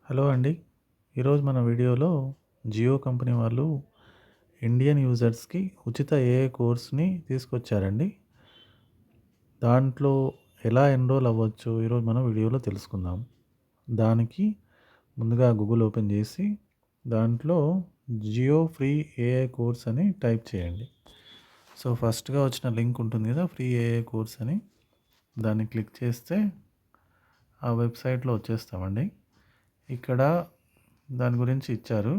Hello అండి. ఈరోజు మన వీడియోలో జియో కంపెనీ వాళ్ళు ఇండియన్ యూజర్స్‌కి ఉచిత ఏఐ కోర్స్‌ని తీసుకొచ్చారండి. దాంట్లో ఎలా ఎన్రోల్ అవ్వచ్చో ఈరోజు మనం వీడియోలో తెలుసుకుందాం. దానికి ముందుగా గూగుల్ ఓపెన్ చేసి దాంట్లో జియో ఫ్రీ ఏఐ కోర్స్ అని టైప్ చేయండి. సో, ఫస్ట్‌గా వచ్చిన లింక్ ఉంటుంది కదా! ఫ్రీ ఏఐ కోర్స్ అని. దాన్ని క్లిక్ చేస్తే ఆ వెబ్‌సైట్‌లో వచ్చేస్తామండి. ఇక్కడ దాని గురించి ఇచ్చారు.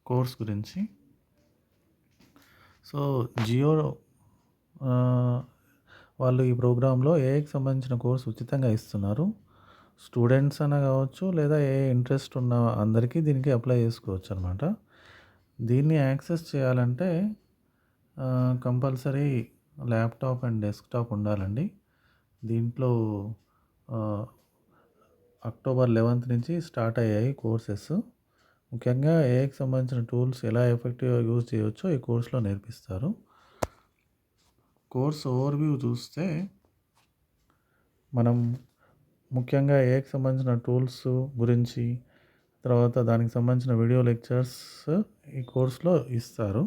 కోర్స్ గురించి. సో, జియో ఆహ్, వాళ్ళు ఈ ప్రోగ్రామ్‌లో ఏఐకి సంబంధించిన కోర్స్ ఉచితంగా ఇస్తున్నారు. స్టూడెంట్స్ అనా కావచ్చు, లేదా ఏఐ ఇంట్రెస్ట్ ఉన్న అందరికీ దీనికి అప్లై చేసుకోవచ్చనమాట. దీన్ని యాక్సెస్ చేయాలంటే కంపల్సరీ ల్యాప్‌టాప్ అండ్ డెస్క్‌టాప్ ఉండాలండి. దీంట్లో ఆహ్, అక్టోబర్ 11 నుంచి స్టార్ట్ అయ్యాయి కోర్సెస్. ముఖ్యంగా ఏఐకి సంబంధించిన టూల్స్ ఎలా ఎఫెక్టివ్‌గా యూజ్ చేయవచ్చో ఈ కోర్స్‌లో నేర్పిస్తారు. కోర్స్ ఓవర్‌వ్యూ చూస్తే మనం ముఖ్యంగా ఏఐకి సంబంధించిన టూల్స్ గురించి, తర్వాత దానికి సంబంధించిన వీడియో లెక్చర్స్ ఈ కోర్స్‌లో ఇస్తారు.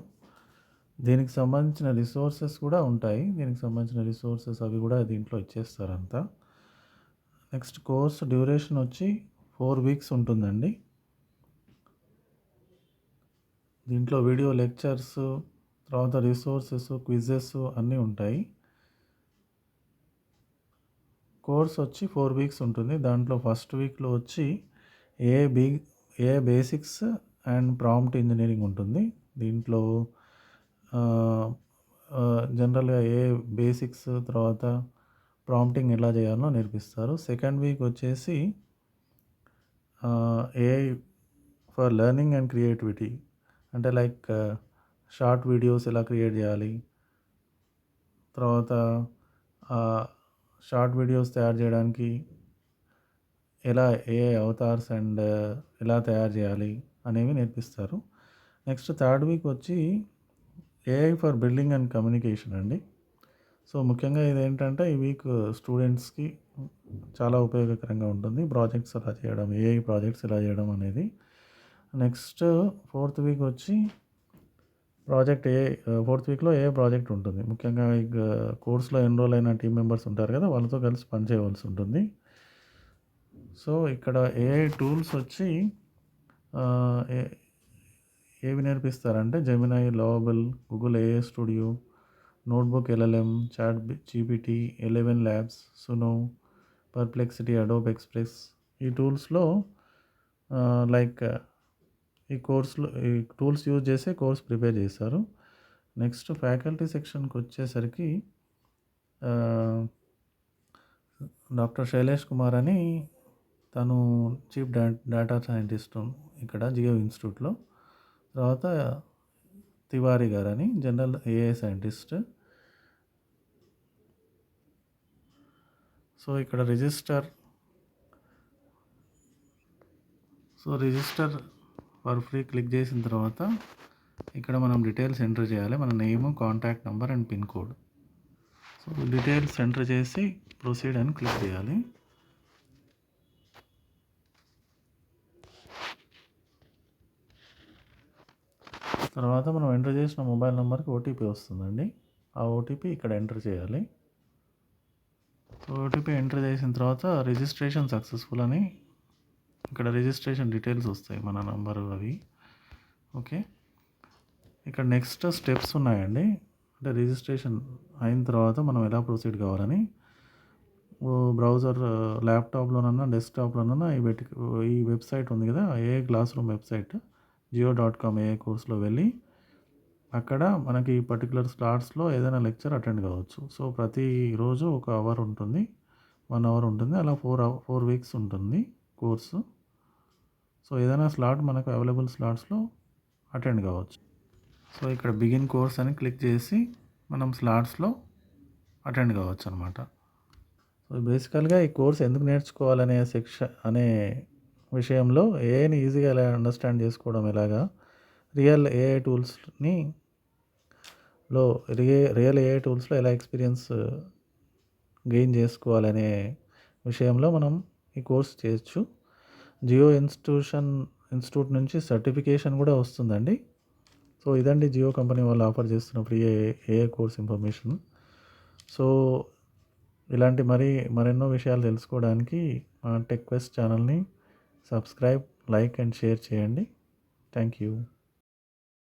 దీనికి సంబంధించిన రిసోర్సెస్ కూడా ఉంటాయి. దీనికి సంబంధించిన రిసోర్సెస్ అవి కూడా దీంట్లో ఇచ్చేస్తారంతా. నెక్స్ట్ కోర్స్ డ్యూరేషన్ వచ్చి 4 వీక్స్ ఉంటుందండి. దీంట్లో వీడియో లెక్చర్స్, తర్వాత రిసోర్సెస్, క్విజెస్ అన్నీ ఉంటాయి. కోర్స్ వచ్చి 4 వీక్స్ ఉంటుంది. దాంట్లో ఫస్ట్ వీక్‌లో వచ్చి ఏ బి ఏ బేసిక్స్ అండ్ ప్రాంప్ట్ ఇంజినీరింగ్ ఉంటుంది. దీంట్లో ఆహ్, జనరల్‌గా ఏ బేసిక్స్, తర్వాత ప్రాంప్టింగ్ ఎలా చేయాలో నేర్పిస్తారు. సెకండ్ వీక్ వచ్చేసి AI for learning and creativity, అంటే లైక్ షార్ట్ వీడియోస్ ఎలా క్రియేట్ చేయాలి, తర్వాత షార్ట్ వీడియోస్ తయారు చేయడానికి ఎలా ఏఐ అవతార్స్ అండ్ ఎలా తయారు చేయాలి అనేవి నేర్పిస్తారు. నెక్స్ట్ థర్డ్ వీక్ వచ్చి AI for building and communication అండి. సో, ముఖ్యంగా ఇదేంటంటే ఈ వీక్ స్టూడెంట్స్‌కి చాలా ఉపయోగకరంగా ఉంటుంది. ప్రాజెక్ట్స్ ఎలా చేయడం, ఏఐ ప్రాజెక్ట్స్ ఎలా చేయడం అనేది. నెక్స్ట్ ఫోర్త్ వీక్ వచ్చి ఫోర్త్ వీక్‌లో ఏఐ ప్రాజెక్ట్ ఉంటుంది. ముఖ్యంగా కోర్స్‌లో ఎన్రోల్ అయిన టీమ్ మెంబర్స్ ఉంటారు కదా! వాళ్ళతో కలిసి పని చేయవలసి ఉంటుంది. సో, ఇక్కడ ఏఐ టూల్స్ వచ్చి ఆహ్, ఏ ఏవి నేర్పిస్తారంటే Gemini, lovable, Google AI studio, notebook LLM, GPT, 11 labs, Suno, Perplexity, Adobe Express. ఈ టూల్స్‌లో లైక్ ఈ టూల్స్ యూజ్ చేసే కోర్స్ ప్రిపేర్ చేశారు. నెక్స్ట్ ఫ్యాకల్టీ సెక్షన్‌కొచ్చేసరికి ఆహ్, డాక్టర్ శైలేష్ కుమార్ అని తను చీఫ్ డేటా సైంటిస్ట్ ఇక్కడ జియో ఇన్స్టిట్యూట్‌లో. తర్వాత తివారీ గారని జనరల్ ఏఐ సైంటిస్ట్. సో, ఇక్కడ రిజిస్టర్ ఫర్ ఫ్రీ క్లిక్ చేసిన తర్వాత ఇక్కడ మనం డీటెయిల్స్ ఎంటర్ చేయాలి. మన name, contact number and pin code. So, details enter చేసి ప్రొసీడ్ అని క్లిక్ చేయాలి. తర్వాత మనం ఎంటర్ చేసిన మొబైల్ నెంబర్కి ఓటీపీ వస్తుందండి. ఆ ఓటీపీ ఇక్కడ ఎంటర్ చేయాలి. సో, ఓటీపీ ఎంటర్ చేసిన తర్వాత రిజిస్ట్రేషన్ సక్సెస్ఫుల్ అని ఇక్కడ రిజిస్ట్రేషన్ డీటెయిల్స్ వస్తాయి, మన నంబరు అవి. ఓకే. ఇక్కడ నెక్స్ట్ స్టెప్స్ ఉన్నాయండి. అంటే రిజిస్ట్రేషన్ అయిన తర్వాత మనం ఎలా ప్రొసీడ్ కావాలని బ్రౌజర్ ల్యాప్టాప్లోనన్నా డెస్క్టాప్లోనన్నా ఈ వెబ్సైట్ ఉంది కదా, ఏఐ క్లాస్ రూమ్ వెబ్సైట్ జియో.com ఏఐ కోర్స్లో వెళ్ళి అక్కడ మనకి పర్టికులర్ స్లాట్స్లో ఏదైనా లెక్చర్ అటెండ్ కావచ్చు. సో, ప్రతిరోజు ఒక అవర్ ఉంటుంది, 1 అవర్ ఉంటుంది. అలా 4 వీక్స్ ఉంటుంది కోర్సు. సో, ఏదైనా స్లాట్ మనకు అవైలబుల్ స్లాట్స్లో అటెండ్ కావచ్చు. సో, ఇక్కడ బిగిన్ కోర్స్ అని క్లిక్ చేసి మనం స్లాట్స్లో అటెండ్ కావచ్చు అనమాట. సో, బేసికల్గా ఈ కోర్స్ ఎందుకు నేర్చుకోవాలనే అనే విషయంలో ఏఐని ఈజీగా ఎలా అండర్స్టాండ్ చేసుకోవడం ఎలాగా, రియల్ ఏఐ టూల్స్ని లో రియల్ ఏఐ టూల్స్లో ఎలా ఎక్స్పీరియన్స్ గెయిన్ చేసుకోవాలనే విషయంలో మనం ఈ కోర్స్ చేయొచ్చు. జియో ఇన్స్టిట్యూట్ నుంచి సర్టిఫికేషన్ కూడా వస్తుందండి. సో ఇదండి జియో కంపెనీ వాళ్ళు ఆఫర్ చేస్తున్న free AI course information. So ఇలాంటి మరెన్నో విషయాలు తెలుసుకోవడానికి మా టెక్ క్వెస్ట్ ఛానల్ని సబ్స్క్రైబ్, లైక్ అండ్ షేర్ చేయండి. Thank you.